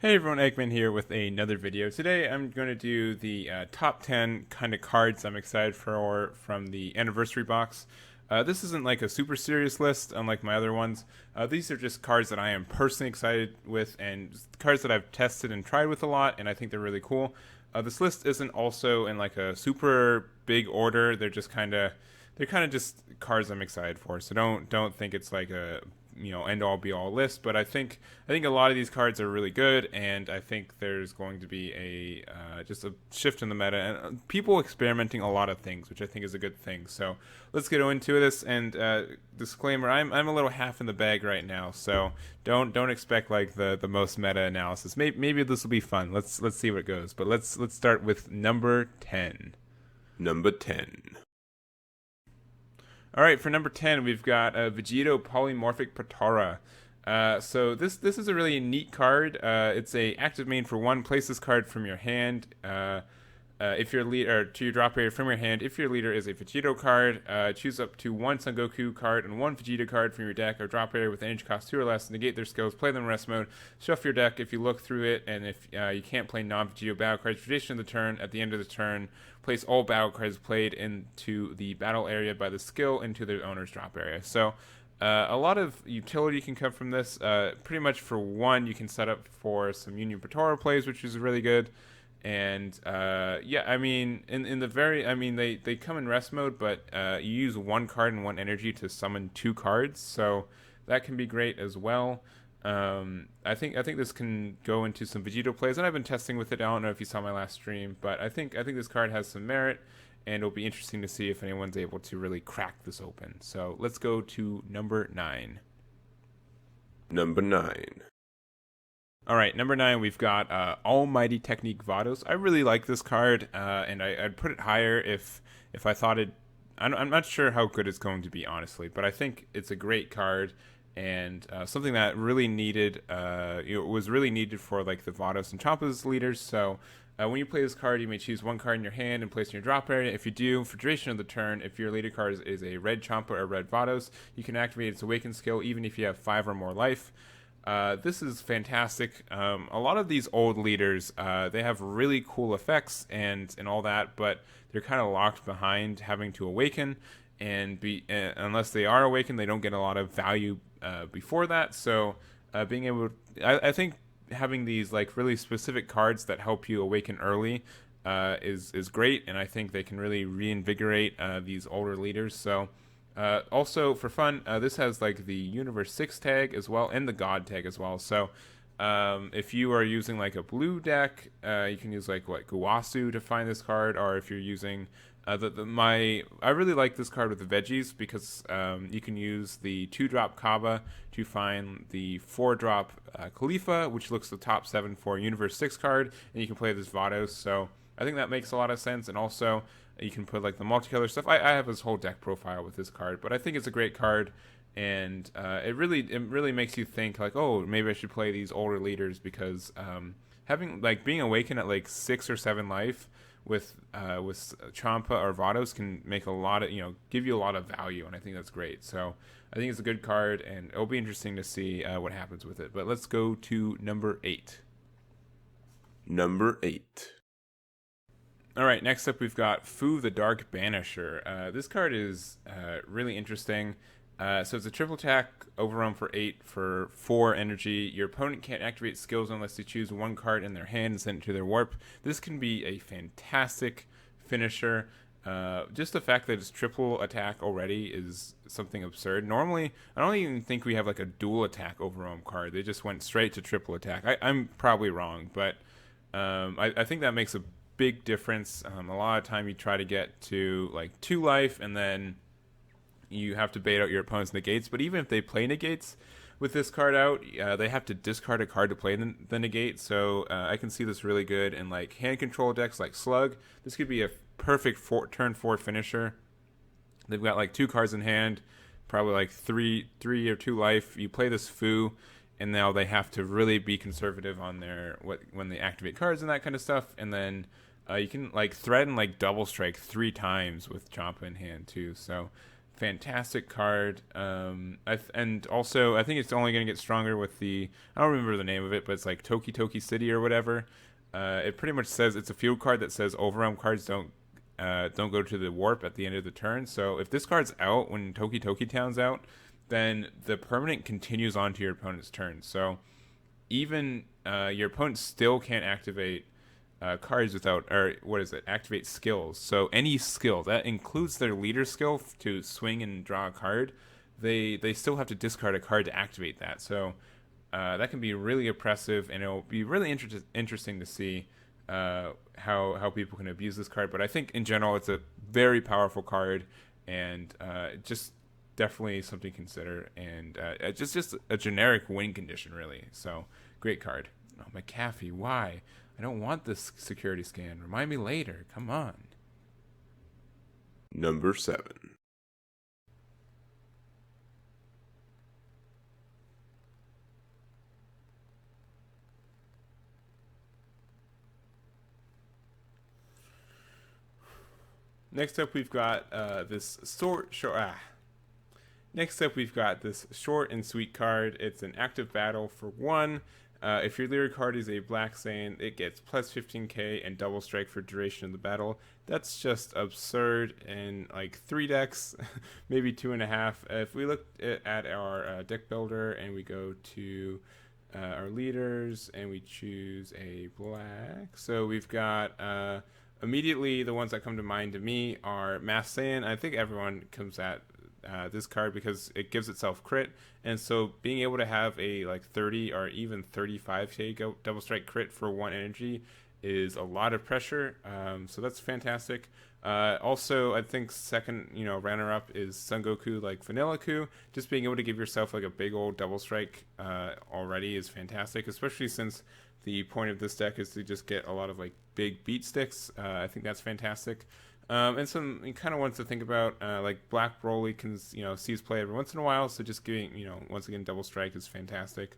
Hey everyone, Egman here with another video. Today I'm going to do the top 10 kind of cards I'm excited for from the anniversary box. This isn't like a super serious list unlike my other ones. These are just cards that I am personally excited with and cards that I've tested and tried with a lot and I think they're really cool. This list isn't also in like a super big order. They're kind of just cards I'm excited for. So don't think it's like a end all be all list, but I think a lot of these cards are really good, and I think there's going to be a just a shift in the meta and people experimenting a lot of things, which I think is a good thing. So let's get into this. And disclaimer: I'm a little half in the bag right now, so don't expect like the most meta analysis. Maybe this will be fun. Let's see what it goes. But let's start with number 10. Number 10. All right, for number 10, we've got Vegeto polymorphic potara. So this is a really neat card. It's a active main for one. Place this card from your hand. If your leader to your drop area from your hand. If your leader is a Vegeto card, choose up to one Son Goku card and one Vegeta card from your deck or drop area with energy cost 2 or less. Negate their skills. Play them in rest mode. Shuffle your deck if you look through it, and if you can't play non-Vegeto battle cards, tradition of the turn. At the end of the turn, place all battle cards played into the battle area by the skill into their owner's drop area. So. A lot of utility can come from this. Pretty much for one, you can set up for some Union Potara plays, which is really good. And yeah, I mean, in the very, I mean, they come in rest mode, but you use one card and one energy to summon two cards, so that can be great as well. I think this can go into some Vegeto plays, and I've been testing with it. I don't know if you saw my last stream, but I think this card has some merit, and it'll be interesting to see if anyone's able to really crack this open. So let's go to number 9. Number 9. All right, number 9, we've got Almighty Technique Vatos. I really like this card, and I'd put it higher if I thought it. I'm not sure how good it's going to be, honestly, but I think it's a great card and something that really needed. Was really needed for like the Vatos and Champa's leaders. So when you play this card, you may choose one card in your hand and place in your drop area. If you do, for duration of the turn, if your leader card is a red Champa or red Vatos, you can activate its Awaken skill even if you have 5 or more life. This is fantastic. A lot of these old leaders, they have really cool effects and all that, but they're kind of locked behind having to awaken, and unless they are awakened, they don't get a lot of value before that. So being able, I think having these like really specific cards that help you awaken early is great, and I think they can really reinvigorate these older leaders. So. Also, for fun, this has like the Universe 6 tag as well, and the God tag as well. So, if you are using like a blue deck, you can use like Guasu to find this card, or if you're using I really like this card with the veggies because you can use the 2-drop Kaba to find the 4-drop Khalifa, which looks the top 7 for Universe 6 card, and you can play this Vatos. So I think that makes a lot of sense, and also you can put like the multicolor stuff. I have this whole deck profile with this card, but I think it's a great card, and it really makes you think like, oh, maybe I should play these older leaders because having like being awakened at like 6 or 7 life with Champa or Vatos can make a lot of give you a lot of value, and I think that's great. So I think it's a good card, and it'll be interesting to see what happens with it. But let's go to number 8. Number 8. All right, next up we've got Fu the Dark Banisher. This card is really interesting. So it's a triple attack, overwhelm for 8 for 4 energy. Your opponent can't activate skills unless they choose one card in their hand and send it to their warp. This can be a fantastic finisher. Just the fact that it's triple attack already is something absurd. Normally, I don't even think we have like a dual attack overwhelm card. They just went straight to triple attack. I'm probably wrong, but I think that makes a big difference. A lot of time you try to get to like 2 life and then you have to bait out your opponent's negates, but even if they play negates with this card out, they have to discard a card to play the negate. So I can see this really good in like hand control decks like Slug. This could be a perfect turn 4 finisher. They've got like 2 cards in hand, probably like 3 or 2 life. You play this Fu, and now they have to really be conservative on when they activate cards and that kind of stuff. And then you can like threaten like double strike 3 times with Champa in hand too. So fantastic card. And also I think it's only going to get stronger with the, I don't remember the name of it, but it's like Toki Toki City or whatever. It pretty much says it's a field card that says overwhelm cards don't go to the warp at the end of the turn. So if this card's out when Toki Toki Town's out, then the permanent continues on to your opponent's turn. So even your opponent still can't activate cards without, or what is it? Activate skills. So any skill that includes their leader skill to swing and draw a card, they still have to discard a card to activate that. So that can be really oppressive, and it'll be really interesting to see how people can abuse this card. But I think in general, it's a very powerful card, and just definitely something to consider. And just a generic win condition, really. So great card. Oh, McAfee, why? I don't want this security scan. Remind me later. Come on. Number 7. Next up, we've got this Next up, we've got this short and sweet card. It's an active battle for 1. If your leader card is a black Saiyan, it gets plus 15k and double strike for duration of the battle. That's just absurd in like 3 decks, maybe 2.5. If we look at our deck builder and we go to our leaders and we choose a black, so we've got immediately the ones that come to mind to me are Mass Saiyan. I think everyone comes at this card because it gives itself crit, and so being able to have a like 30 or even 35k double strike crit for 1 energy is a lot of pressure. So that's fantastic. Also, I think second, runner up is Son Goku, like Vanilla Ku. Just being able to give yourself like a big old double strike already is fantastic, especially since the point of this deck is to just get a lot of like big beat sticks. I think that's fantastic. And some kind of ones to think about, like Black Broly can, sees play every once in a while, so just giving, once again, double strike is fantastic.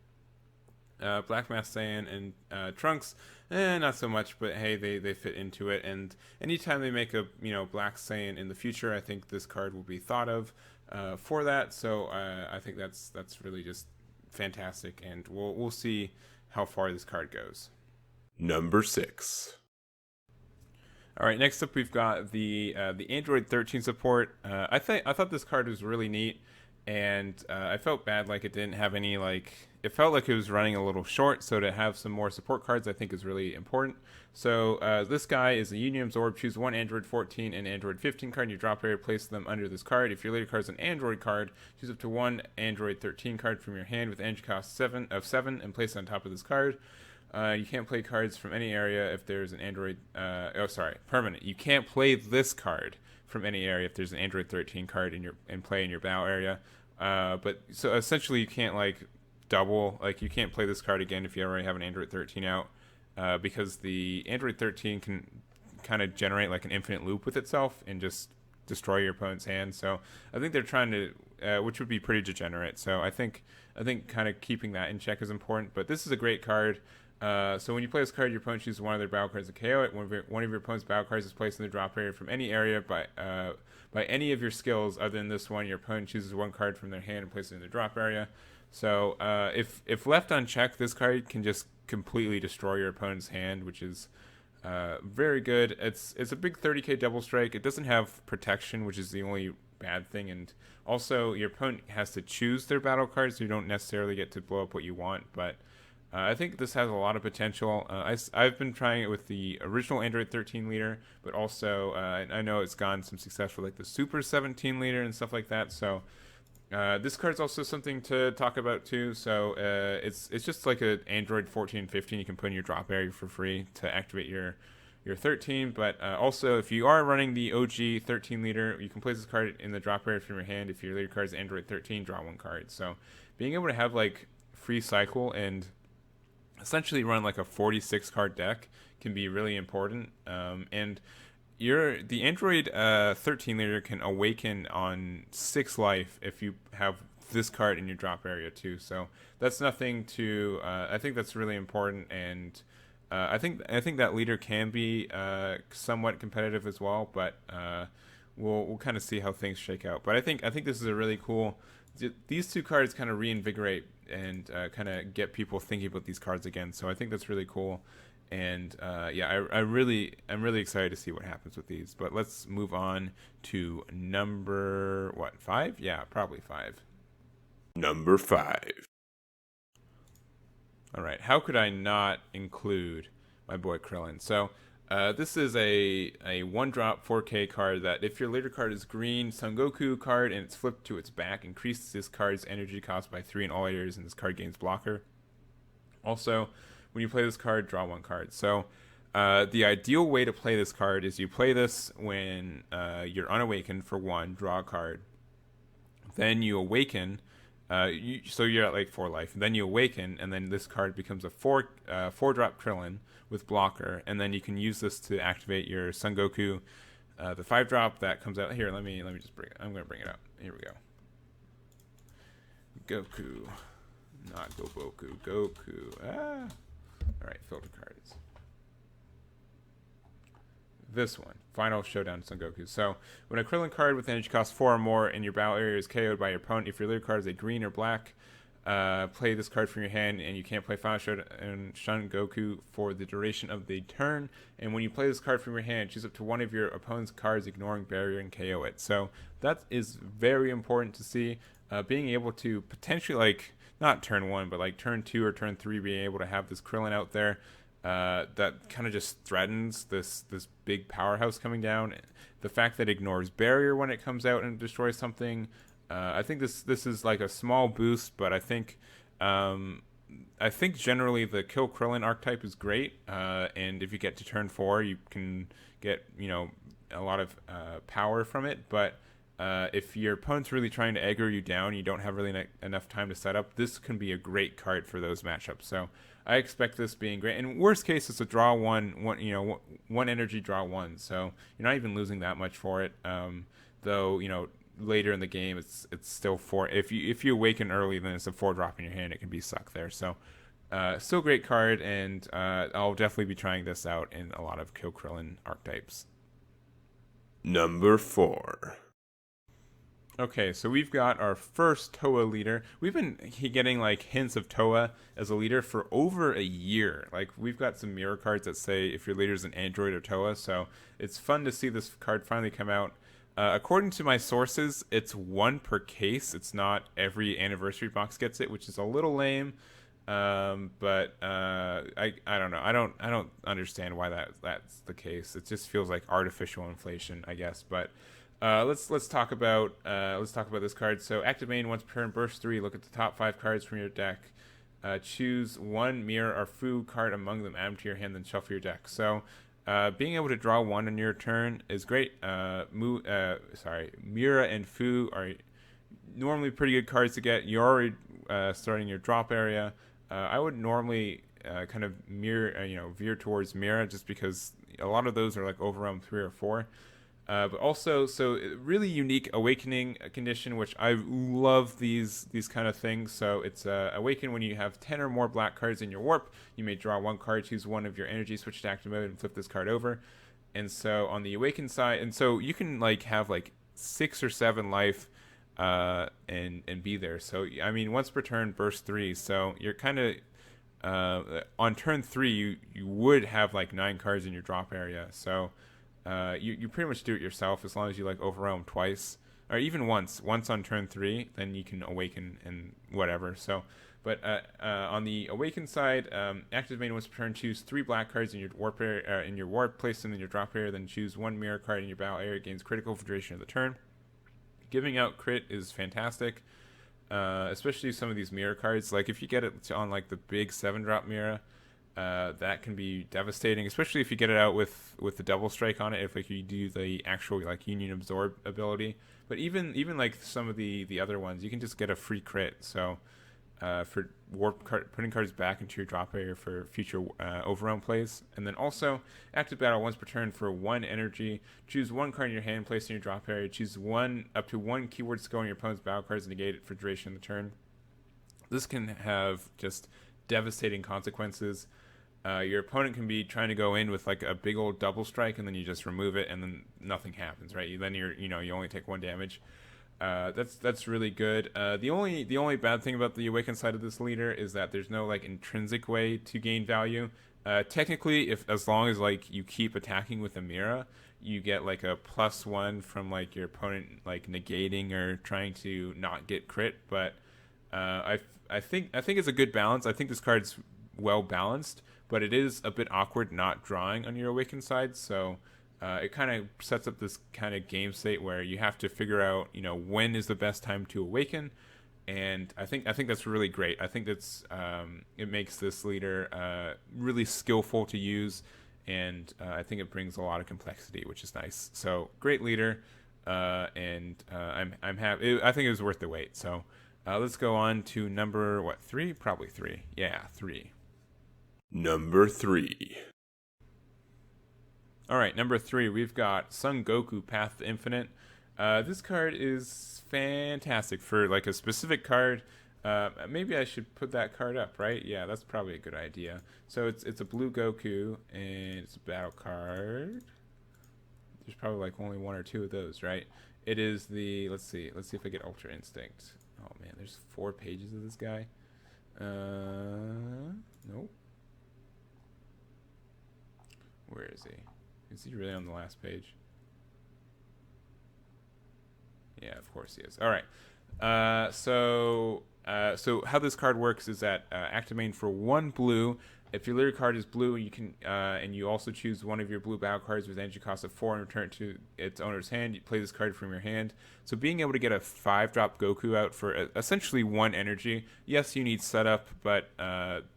Black Mass Saiyan and Trunks, not so much, but hey, they fit into it. And anytime they make a Black Saiyan in the future, I think this card will be thought of for that. So I think that's really just fantastic, and we'll see how far this card goes. Number 6. All right, next up we've got the Android 13 support. I thought this card was really neat, and I felt bad like it didn't have any it felt like it was running a little short. So to have some more support cards, I think is really important. So this guy is a Union Absorb. Choose 1 Android 14 and Android 15 card in your drop area. Place them under this card. If your later card is an Android card, choose up to 1 Android 13 card from your hand with energy cost 7 and place it on top of this card. You can't play cards from any area if there's an Android... permanent. You can't play this card from any area if there's an Android 13 card in play in your bow area. But so essentially you can't double... you can't play this card again if you already have an Android 13 out. Because the Android 13 can kind of generate an infinite loop with itself and just destroy your opponent's hand. So I think they're trying to... which would be pretty degenerate. So I think kind of keeping that in check is important. But this is a great card. So when you play this card, your opponent chooses one of their battle cards to KO it. One of your opponent's battle cards is placed in the drop area from any area by any of your skills other than this one. Your opponent chooses 1 card from their hand and places it in the drop area. So if left unchecked, this card can just completely destroy your opponent's hand, which is very good. It's a big 30k double strike. It doesn't have protection, which is the only bad thing, and also your opponent has to choose their battle cards, so you don't necessarily get to blow up what you want, but I think this has a lot of potential. I've been trying it with the original Android 13 leader, but also I know it's gotten some success for the Super 17 leader and stuff like that. So this card's also something to talk about too. So it's just like an Android 14 and 15 you can put in your drop area for free to activate your 13. But also, if you are running the OG 13 leader, you can place this card in the drop area from your hand. If your leader card is Android 13, draw 1 card. So being able to have free cycle and essentially run a 46 card deck can be really important. And the Android 13 leader can awaken on 6 life if you have this card in your drop area too. So that's nothing to I think that's really important, and I think that leader can be somewhat competitive as well, but we'll kind of see how things shake out. But I think this is a really cool. These two cards kind of reinvigorate and kind of get people thinking about these cards again. So I think that's really cool. And I'm really excited to see what happens with these. But let's move on to number 5? Yeah, probably 5. Number 5. All right, how could I not include my boy Krillin? So this is a 1-drop 4K card that if your leader card is green Son Goku card and it's flipped to its back, increases this card's energy cost by 3 in all areas, and this card gains blocker. Also, when you play this card, draw 1 card. So the ideal way to play this card is you play this when you're unawakened for 1, draw a card. Then you awaken. So you're at like 4 life. And then you awaken, and then this card becomes a 4-drop Krillin with blocker, and then you can use this to activate your Son Goku, the 5-drop that comes out here. Let me just bring it. I'm going to bring it up. Here we go. Goku, not Goku. Goku. All right, filter cards. This one, Final Showdown Son Goku. So, when a Krillin card with energy cost 4 or more in your battle area is KO'd by your opponent, if your leader card is a green or black, play this card from your hand, and you can't play Final Showdown Son Goku for the duration of the turn. And when you play this card from your hand, choose up to one of your opponent's cards, ignoring barrier, and KO it. So, that is very important to see. Being able to potentially, like, not turn 1, but like turn 2 or turn 3, being able to have this Krillin out there. That kind of just threatens this big powerhouse coming down. The fact that it ignores barrier when it comes out and destroys something, I think this is like a small boost, but I think generally the Kill Krillin archetype is great, and if you get to turn 4, you can get a lot of power from it. But if your opponent's really trying to aggro you down, you don't have really enough time to set up, this can be a great card for those matchups. So I expect this being great. And worst case, it's a draw one energy, draw 1. So you're not even losing that much for it. Though later in the game, it's still 4. If you awaken early, then it's a 4-drop in your hand. It can be sucked there. So still great card, and I'll definitely be trying this out in a lot of Kill Krillin archetypes. Number 4. Okay, so we've got our first Toa leader. We've been getting like hints of Toa as a leader for over a year. Like, we've got some mirror cards that say if your leader is an android or Toa, so it's fun to see this card finally come out. According to my sources, it's 1 per case. It's not every anniversary box gets it, which is a little lame. But I don't know. I don't understand why that's the case. It just feels like artificial inflation, I guess. But let's talk about this card. So active main once per turn, burst 3. Look at the top 5 cards from your deck. Choose 1 mirror or Fu card among them, add them to your hand, then shuffle your deck. So being able to draw 1 on your turn is great. Mira and Fu are normally pretty good cards to get. You're already starting your drop area. I would normally kind of veer towards Mira, just because a lot of those are like overwhelm 3 or 4. But also, so really unique awakening condition, which I love these kind of things. So it's awaken when you have 10 or more black cards in your warp. You may draw 1 card, choose 1 of your energy, switch to active mode, and flip this card over. And so on the awaken side, and so you can like have like 6 or 7 life and be there. So I mean, once per turn, burst 3. So you're kind of on turn 3, you would have like 9 cards in your drop area. So you pretty much do it yourself, as long as you like overwhelm twice or even once on turn 3, then you can awaken and whatever. So but on the awaken side, active main once per turn, choose 3 black cards in your warp area, place them in your drop area, then choose 1 mirror card in your battle area. Gains critical for duration of the turn. Giving out crit is fantastic, especially some of these mirror cards. Like if you get it on like the big 7-drop mirror, that can be devastating, especially if you get it out with the double strike on it, if like you do the actual like union absorb ability. But even like some of the other ones, you can just get a free crit. So for putting cards back into your drop area for future overwhelm plays. And then also active battle once per turn for 1 energy. Choose 1 card in your hand, place in your drop area. Choose up to one keyword skill on your opponent's battle cards and negate it for duration of the turn. This can have just devastating consequences. your opponent can be trying to go in with like a big old double strike, and then you just remove it, and then nothing happens, right? Then you only take 1 damage. That's really good. The only bad thing about the awakened side of this leader is that there's no like intrinsic way to gain value. Technically, if as long as like you keep attacking with a Mira, you get like a +1 from like your opponent like negating or trying to not get crit. But I think it's a good balance. I think this card's well balanced, but it is a bit awkward not drawing on your awakened side. So it kind of sets up this kind of game state where you have to figure out, when is the best time to awaken, and I think that's really great. I think that's it makes this leader really skillful to use, and I think it brings a lot of complexity, which is nice. So great leader, and I'm happy. I think it was worth the wait. So let's go on to number 3, probably 3. Yeah, 3. Number 3. All right, number 3, we've got Son Goku Path to Infinite. This card is fantastic for like a specific card. Maybe I should put that card up, right? Yeah, that's probably a good idea. So it's a blue Goku, and it's a battle card. There's probably like only 1 or 2 of those, right? It is the, let's see if I get Ultra Instinct. Oh man, there's 4 pages of this guy. Nope. Where is he? Is he really on the last page? Yeah, of course he is. All right. So how this card works is that activate for 1 blue. If your leader card is blue, you can and you also choose one of your blue battle cards with energy cost of 4 and return it to its owner's hand. You play this card from your hand. So being able to get a 5-drop Goku out for essentially 1 energy. Yes, you need setup, but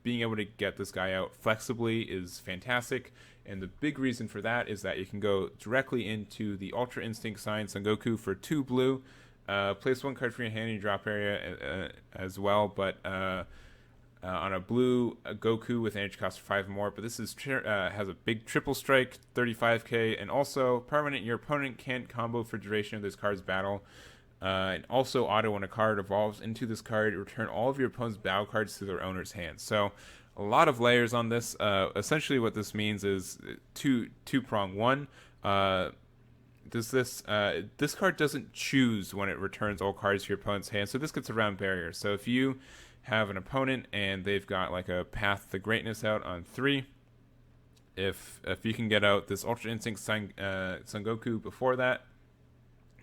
being able to get this guy out flexibly is fantastic. And the big reason for that is that you can go directly into the Ultra Instinct Saiyan Son Goku for 2 blue. Place 1 card from your hand in your drop area as well, but on a blue Goku with energy cost of 5 more. But this is has a big triple strike, 35k, and also permanent. Your opponent can't combo for duration of this card's battle. And also auto when a card evolves into this card, return all of your opponent's battle cards to their owner's hands. So a lot of layers on this. Essentially what this means is two-prong. One, this card doesn't choose when it returns all cards to your opponent's hand, so this gets around barriers. So if you have an opponent and they've got like a Path to Greatness out on 3, if you can get out this Ultra Instinct Son Goku before that,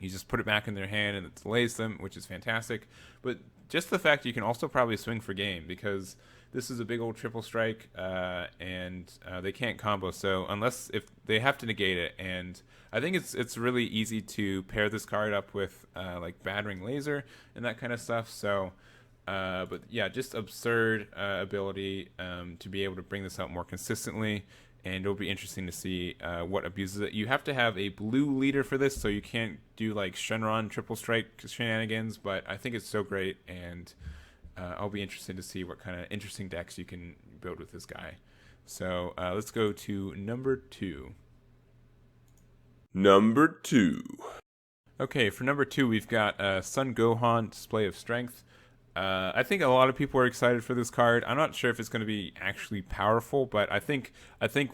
you just put it back in their hand and it delays them, which is fantastic. But just the fact you can also probably swing for game, because this is a big old triple strike, and they can't combo. So if they have to negate it, and I think it's really easy to pair this card up with like Battering Laser and that kind of stuff. So, but yeah, just absurd ability to be able to bring this out more consistently. And it'll be interesting to see what abuses it. You have to have a blue leader for this, so you can't do like Shenron triple strike shenanigans. But I think it's so great, and I'll be interested to see what kind of interesting decks you can build with this guy. So let's go to number 2. Number 2. Okay, for number 2, we've got Son Gohan, Display of Strength. I think a lot of people are excited for this card. I'm not sure if it's going to be actually powerful, but I think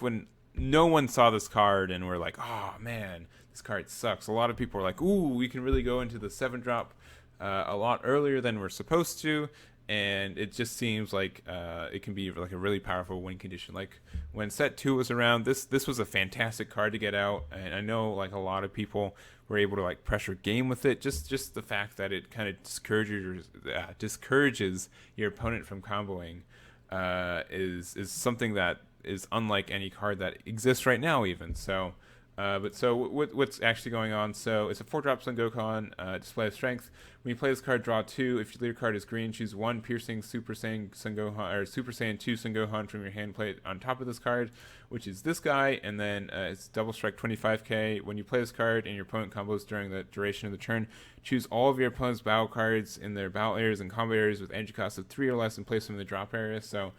when no one saw this card and were like, oh man, this card sucks, a lot of people are like, ooh, we can really go into the 7-drop a lot earlier than we're supposed to. And it just seems like it can be like a really powerful win condition. Like when set 2 was around, this was a fantastic card to get out, and I know like a lot of people were able to like pressure game with it. Just the fact that it kind of discourages your opponent from comboing is something that is unlike any card that exists right now even. So what's actually going on? So it's a 4-drop Son Gohan, Display of Strength. When you play this card, draw 2. If your leader card is green, choose 1 piercing Super Saiyan Son Gohan or Super Saiyan 2 Son Gohan from your hand, play it on top of this card, which is this guy, and then it's double strike 25k. When you play this card and your opponent combos during the duration of the turn, choose all of your opponent's battle cards in their battle areas and combo areas with energy cost of 3 or less and place them in the drop area. So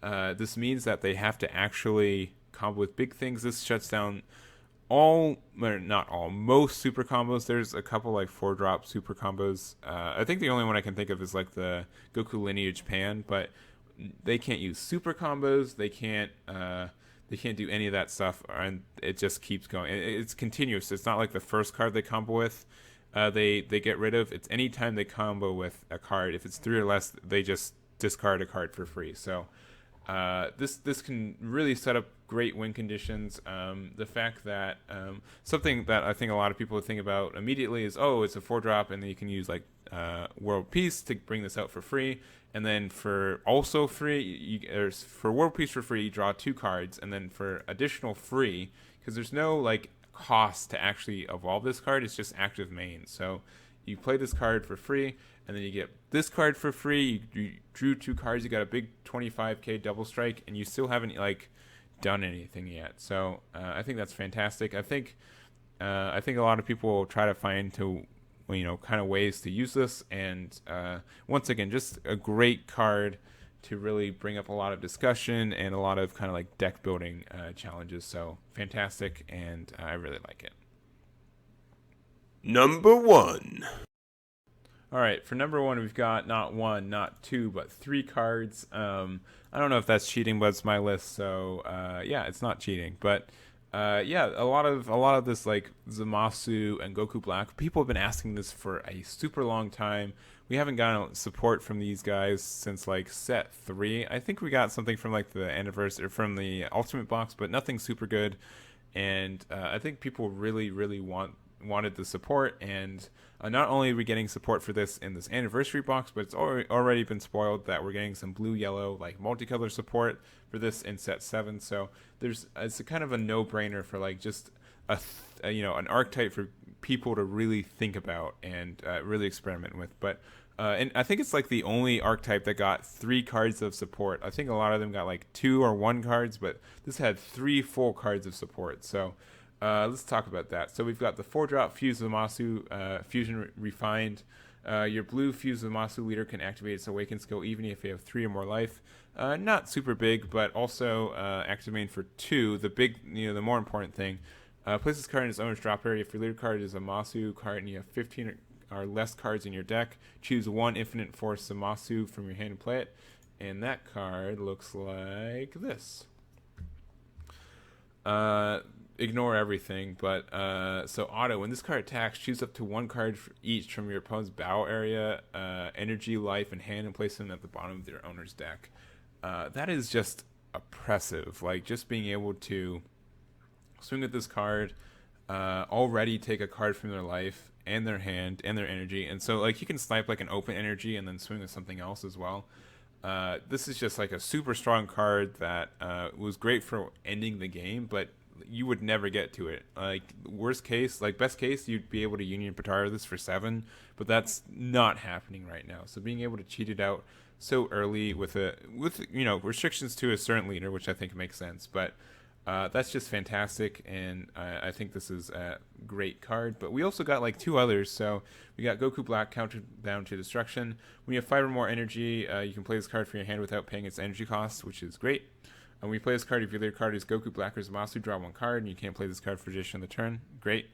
this means that they have to actually combo with big things. This shuts down most super combos. There's a couple like 4-drop super combos. I think the only one I can think of is like the Goku Lineage Pan, but they can't use super combos. They can't do any of that stuff, and it just keeps going. It's continuous. It's not like the first card they combo with, they get rid of. It's anytime they combo with a card. If it's 3 or less, they just discard a card for free. So this can really set up great win conditions. The fact that something that I think a lot of people think about immediately is, oh, it's a 4-drop, and then you can use like World Peace to bring this out for free. And then for also free, for World Peace for free, you draw 2 cards, and then for additional free, because there's no like cost to actually evolve this card, it's just active main. So you play this card for free, and then you get this card for free. You drew 2 cards, you got a big 25k double strike, and you still haven't like done anything yet. So I think that's fantastic. I think a lot of people will try to find kind of ways to use this, and once again, just a great card to really bring up a lot of discussion and a lot of kind of like deck building challenges. So fantastic, and I really like it. Number 1. All right, for number 1, we've got not 1, not 2, but 3 cards. I don't know if that's cheating, but it's my list, so yeah, it's not cheating. But yeah, a lot of this like Zamasu and Goku Black, people have been asking this for a super long time. We haven't gotten support from these guys since like set 3. I think we got something from like the anniversary, from the Ultimate box, but nothing super good. And I think people really wanted the support, and not only are we getting support for this in this anniversary box, but it's already been spoiled that we're getting some blue yellow like multicolor support for this in set 7. So it's a kind of a no-brainer for like just an archetype for people to really think about and really experiment with. But and I think it's like the only archetype that got 3 cards of support. I think a lot of them got like 2 or 1 cards, but this had 3 full cards of support. So let's talk about that. So we've got the 4-drop Fuse Zamasu Fusion Refined. Your blue Fuse Zamasu leader can activate its Awaken skill even if you have 3 or more life. Not super big, but also activating for 2. The big, the more important thing. Place this card in its owner's drop area. If your leader card is a Zamasu card and you have 15 or less cards in your deck, choose 1 Infinite Force Zamasu from your hand and play it. And that card looks like this. Ignore everything, but so auto, when this card attacks, choose up to 1 card for each from your opponent's battle area, energy, life, and hand, and place them at the bottom of their owner's deck. That is just oppressive. Like, just being able to swing at this card, already take a card from their life and their hand and their energy, and so like you can snipe like an open energy and then swing with something else as well. This is just like a super strong card that was great for ending the game, but you would never get to it. Like worst case, like best case, you'd be able to Union Potara this for 7, but that's not happening right now. So being able to cheat it out so early with restrictions to a certain leader, which I think makes sense, but that's just fantastic, and I think this is a great card. But we also got like 2 others. So we got Goku Black, counted down to destruction. When you have 5 or more energy, you can play this card from your hand without paying its energy cost, which is great. And when you play this card, if your leader card is Goku Black or Zamasu, draw 1 card, and you can't play this card for duration of the turn. Great.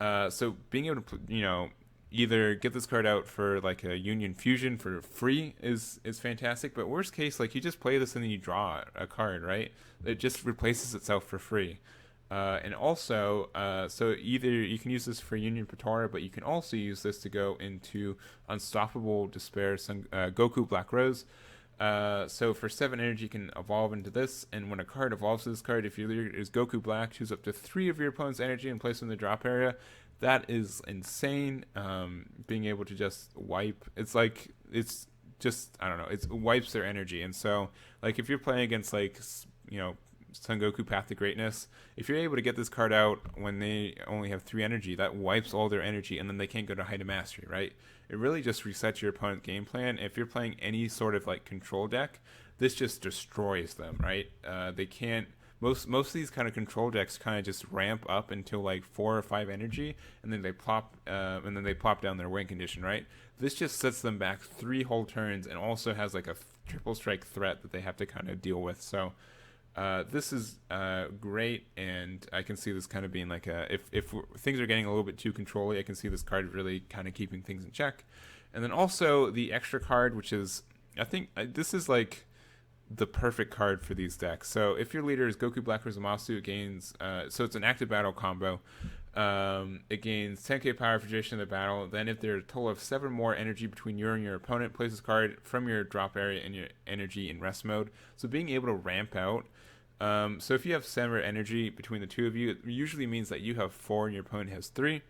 So being able to either get this card out for like a Union Fusion for free is fantastic, but worst case, like you just play this and then you draw a card, right? It just replaces itself for free. And also, so either you can use this for Union Potara, but you can also use this to go into Unstoppable Despair, Goku Black Rose. So for 7 energy, you can evolve into this, and when a card evolves to this card, if your leader is Goku Black, choose up to 3 of your opponent's energy and place them in the drop area. That is insane. Being able to just wipe, it's just, I don't know, it wipes their energy. And so like if you're playing against like Son Goku Path to Greatness, if you're able to get this card out when they only have 3 energy, that wipes all their energy, and then they can't go to Hayden Mastery, right? It really just resets your opponent's game plan. If you're playing any sort of like control deck, this just destroys them, right? They can't. Most of these kind of control decks kind of just ramp up until like 4 or 5 energy, and then they plop down their win condition, right? This just sets them back 3 whole turns, and also has like a triple strike threat that they have to kind of deal with. So this is great, and I can see this kind of being like if things are getting a little bit too controlly, I can see this card really kind of keeping things in check. And then also the extra card, which is, I think this is like the perfect card for these decks. So if your leader is Goku Black or Zamasu, it gains. So it's an active battle combo. It gains 10k power for duration of the battle. Then, if there's a total of 7 more energy between you and your opponent, place this card from your drop area in your energy in rest mode. So being able to ramp out. So if you have 7 energy between the two of you, it usually means that you have 4 and your opponent has 3,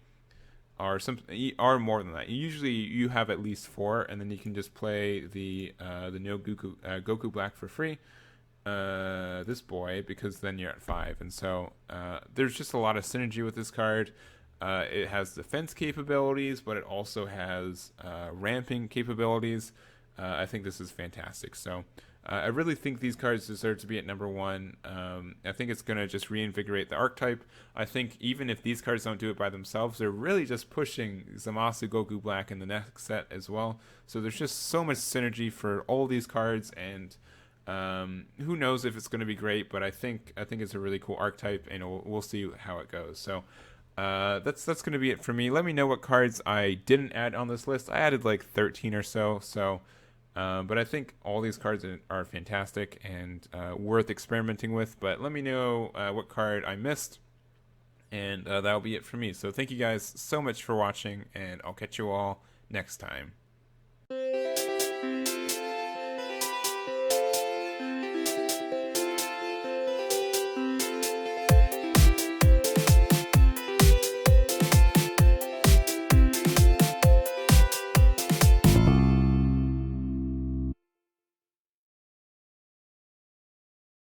or more than that. Usually you have at least 4, and then you can just play the no Goku Black for free. This boy, because then you're at 5, and so there's just a lot of synergy with this card. It has defense capabilities, but it also has ramping capabilities. I think this is fantastic. So I really think these cards deserve to be at number 1. I think it's going to just reinvigorate the archetype. I think even if these cards don't do it by themselves, they're really just pushing Zamasu Goku Black in the next set as well. So there's just so much synergy for all these cards, and who knows if it's going to be great, but I think it's a really cool archetype, and we'll see how it goes. So that's going to be it for me. Let me know what cards I didn't add on this list. I added like 13 or so. But I think all these cards are fantastic and worth experimenting with. But let me know what card I missed, and that'll be it for me. So thank you guys so much for watching, and I'll catch you all next time.